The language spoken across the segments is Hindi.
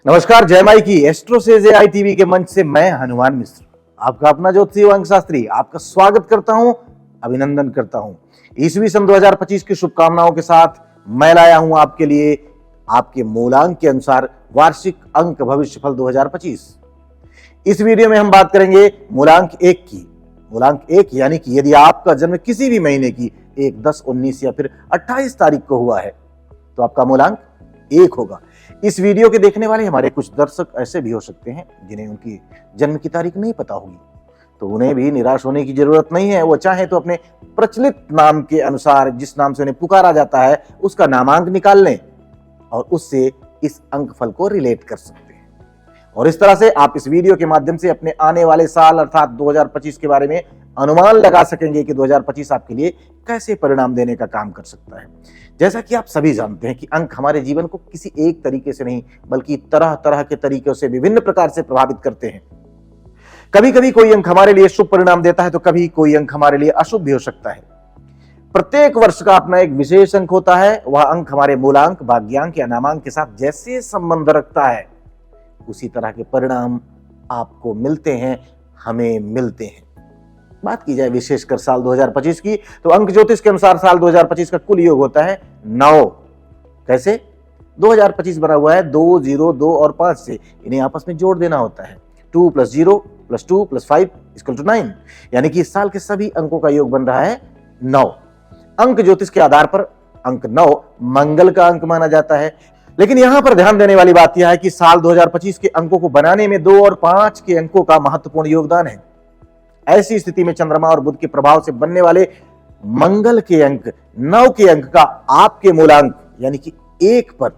नमस्कार, जय माई की। एस्ट्रो से जे आई टीवी के मंच से मैं हनुमान मिश्र, आपका अपना ज्योतिषी अंक शास्त्री, आपका स्वागत करता हूं, अभिनंदन करता हूं। ईस्वी सन 2025 की शुभकामनाओं के साथ मैं लाया हूं आपके लिए आपके मूलांक के अनुसार वार्षिक अंक भविष्यफल 2025। इस वीडियो में हम बात करेंगे मूलांक 1 की। मूलांक 1 यानी कि यदि आपका जन्म किसी भी महीने की 1, 10, 19 या फिर 28 तारीख को हुआ है तो आपका मूलांक 1 होगा। इस वीडियो के देखने वाले हमारे कुछ दर्शक ऐसे भी हो सकते हैं जिन्हें उनकी जन्म की तारीख नहीं पता होगी, तो उन्हें भी निराश होने की जरूरत नहीं है। वो चाहे तो अपने प्रचलित नाम के अनुसार जिस नाम से उन्हें पुकारा जाता है उसका नामांक निकाल लें और उससे इस अंक फल को रिलेट कर सकते हैं। और इस तरह से आप इस वीडियो के माध्यम से अपने आने वाले साल अर्थात 2025 के बारे में अनुमान लगा सकेंगे कि 2025 आपके लिए कैसे परिणाम देने का काम कर सकता है। जैसा कि आप सभी जानते हैं कि अंक हमारे जीवन को किसी एक तरीके से नहीं बल्कि तरह तरह के तरीकों से विभिन्न प्रकार से प्रभावित करते हैं। कभी कभी कोई अंक हमारे लिए शुभ परिणाम देता है तो कभी कोई अंक हमारे लिए अशुभ भी हो सकता है। प्रत्येक वर्ष का अपना एक विशेष अंक होता है। वह अंक हमारे मूलांक, भाग्यांक या नामांक के साथ जैसे संबंध रखता है उसी तरह के परिणाम आपको मिलते हैं, हमें मिलते हैं। बात की जाए विशेषकर साल 2025 की तो अंक ज्योतिष के अनुसार साल 2025 का कुल योग होता है 9। कैसे? 2025 बना हुआ है 2, 0, 2 और 5 से, इन्हें आपस में जोड़ देना होता है। 2 + 0 + 2 + 5 = 9, यानी कि इस साल के सभी अंकों का योग बन रहा है 9। अंक ज्योतिष के आधार पर अंक 9 मंगल का अंक माना जाता है। लेकिन यहां पर ध्यान देने वाली बात यह है कि साल 2025 के अंकों को बनाने में 2 और 5 के अंकों का महत्वपूर्ण योगदान है। ऐसी स्थिति में चंद्रमा और बुध के प्रभाव से बनने वाले मंगल के अंक 9 के अंक का आपके मूलांक यानी कि 1 पर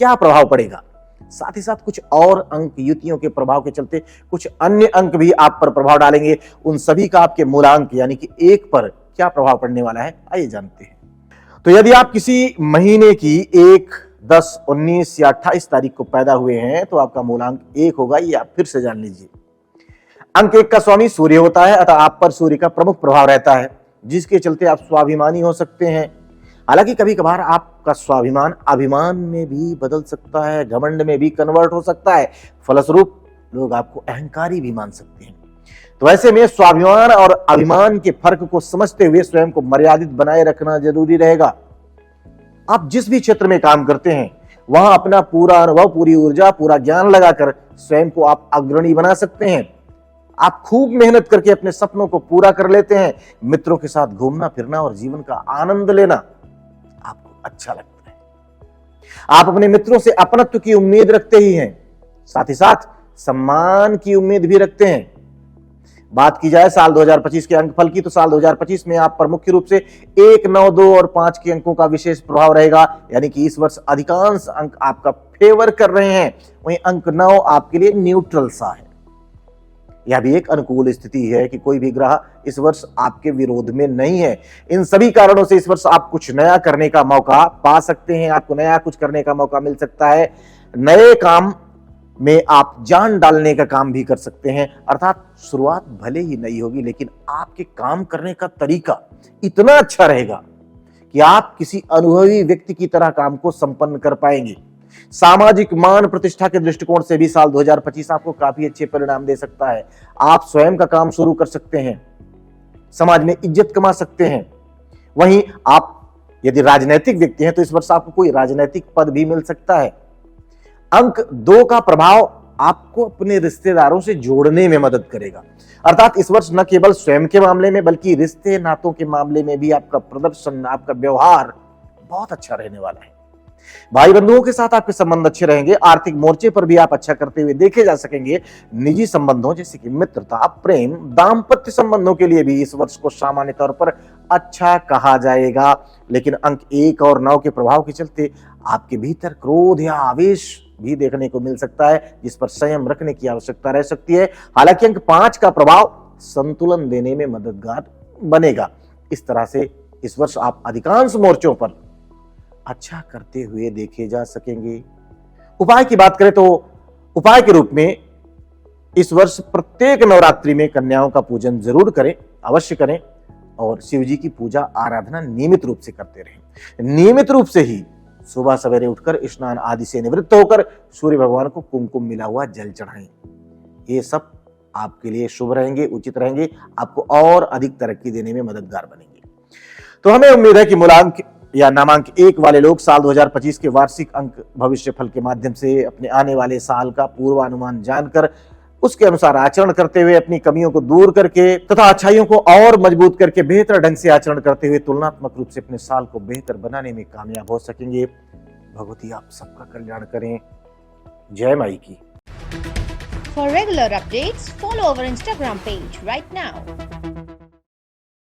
क्या प्रभाव पड़ेगा, साथ ही साथ कुछ और अंक युतियों के प्रभाव के चलते कुछ अन्य अंक भी आप पर प्रभाव डालेंगे। उन सभी का आपके मूलांक यानी कि 1 पर क्या प्रभाव पड़ने वाला है, आइए जानते हैं। तो यदि आप किसी महीने की 1, 10, 19 या 28 तारीख को पैदा हुए हैं तो आपका मूलांक 1 होगा। ये आप फिर से जान लीजिए। अंक 1 का स्वामी सूर्य होता है, अतः आप पर सूर्य का प्रमुख प्रभाव रहता है, जिसके चलते आप स्वाभिमानी हो सकते हैं। हालांकि कभी कभार आपका स्वाभिमान अभिमान में भी बदल सकता है, घमंड में भी कन्वर्ट हो सकता है। फलस्वरूप लोग आपको अहंकारी भी मान सकते हैं। तो ऐसे में स्वाभिमान और अभिमान के फर्क को समझते हुए स्वयं को मर्यादित बनाए रखना जरूरी रहेगा। आप जिस भी क्षेत्र में काम करते हैं वहां अपना पूरा अनुभव, पूरी ऊर्जा, पूरा ज्ञान लगाकर स्वयं को आप अग्रणी बना सकते हैं। आप खूब मेहनत करके अपने सपनों को पूरा कर लेते हैं। मित्रों के साथ घूमना फिरना और जीवन का आनंद लेना आपको अच्छा लगता है। आप अपने मित्रों से अपनत्व की उम्मीद रखते ही हैं, साथ ही साथ सम्मान की उम्मीद भी रखते हैं। बात की जाए साल 2025 के अंकफल की तो साल 2025 में आप पर मुख्य रूप से 1, 9, 2 और 5 के अंकों का विशेष प्रभाव रहेगा, यानी कि इस वर्ष अधिकांश अंक आपका फेवर कर रहे हैं। वहीं अंक 9 आपके लिए न्यूट्रल सा है। यह भी एक अनुकूल स्थिति है कि कोई भी ग्रह इस वर्ष आपके विरोध में नहीं है। इन सभी कारणों से इस वर्ष आप कुछ नया करने का मौका पा सकते हैं। आपको नया कुछ करने का मौका मिल सकता है। नए काम में आप जान डालने का काम भी कर सकते हैं, अर्थात शुरुआत भले ही नई होगी लेकिन आपके काम करने का तरीका इतना अच्छा रहेगा कि आप किसी अनुभवी व्यक्ति की तरह काम को संपन्न कर पाएंगे। सामाजिक मान प्रतिष्ठा के दृष्टिकोण से भी साल 2025 आपको काफी अच्छे परिणाम दे सकता है। आप स्वयं का काम शुरू कर सकते हैं, समाज में इज्जत कमा सकते हैं। वहीं आप यदि राजनीतिक व्यक्ति हैं तो इस वर्ष आपको कोई राजनीतिक पद भी मिल सकता है। अंक 2 का प्रभाव आपको अपने रिश्तेदारों से जोड़ने में मदद करेगा, अर्थात इस वर्ष न केवल स्वयं के मामले में बल्कि रिश्ते नातों के मामले में भी आपका प्रदर्शन, आपका व्यवहार बहुत अच्छा रहने वाला है। भाई बंधुओं के साथ आपके संबंध अच्छे रहेंगे। आर्थिक मोर्चे पर भी आप अच्छा करते हुए देखे जा सकेंगे। निजी संबंधों जैसे कि मित्रता, प्रेम, दाम्पत्य संबंधों के लिए भी इस वर्ष को सामान्य तौर पर अच्छा कहा जाएगा। लेकिन अंक 1 और 9 के प्रभाव के चलते आपके भीतर क्रोध या आवेश भी देखने को मिल सकता है, जिस पर संयम रखने की आवश्यकता रह सकती है। हालांकि अंक 5 का प्रभाव संतुलन देने में मददगार बनेगा। इस तरह से इस वर्ष आप अधिकांश मोर्चों पर अच्छा करते हुए देखे जा सकेंगे। उपाय की बात करें तो उपाय के रूप में इस वर्ष प्रत्येक नवरात्रि में कन्याओं का पूजन जरूर करें, अवश्य करें, और शिव जी की पूजा आराधना नियमित रूप से करते रहें। नियमित रूप से ही सुबह सवेरे उठकर स्नान आदि से निवृत्त होकर सूर्य भगवान को कुमकुम मिला हुआ जल चढ़ाएं। ये सब आपके लिए शुभ रहेंगे, उचित रहेंगे, आपको और अधिक तरक्की देने में मददगार बनेंगे। तो हमें उम्मीद है कि मूलांक या नामांक 1 वाले लोग साल 2025 के वार्षिक अंक भविष्य फल के माध्यम से अपने आने वाले साल का पूर्वानुमान जानकर उसके अनुसार आचरण करते हुए अपनी कमियों को दूर करके तथा अच्छाइयों को और मजबूत करके बेहतर ढंग से आचरण करते हुए तुलनात्मक रूप से अपने साल को बेहतर बनाने में कामयाब हो सकेंगे। भगवती आप सबका कल्याण करें। जय माई की। For regular updates, follow our Instagram page right now.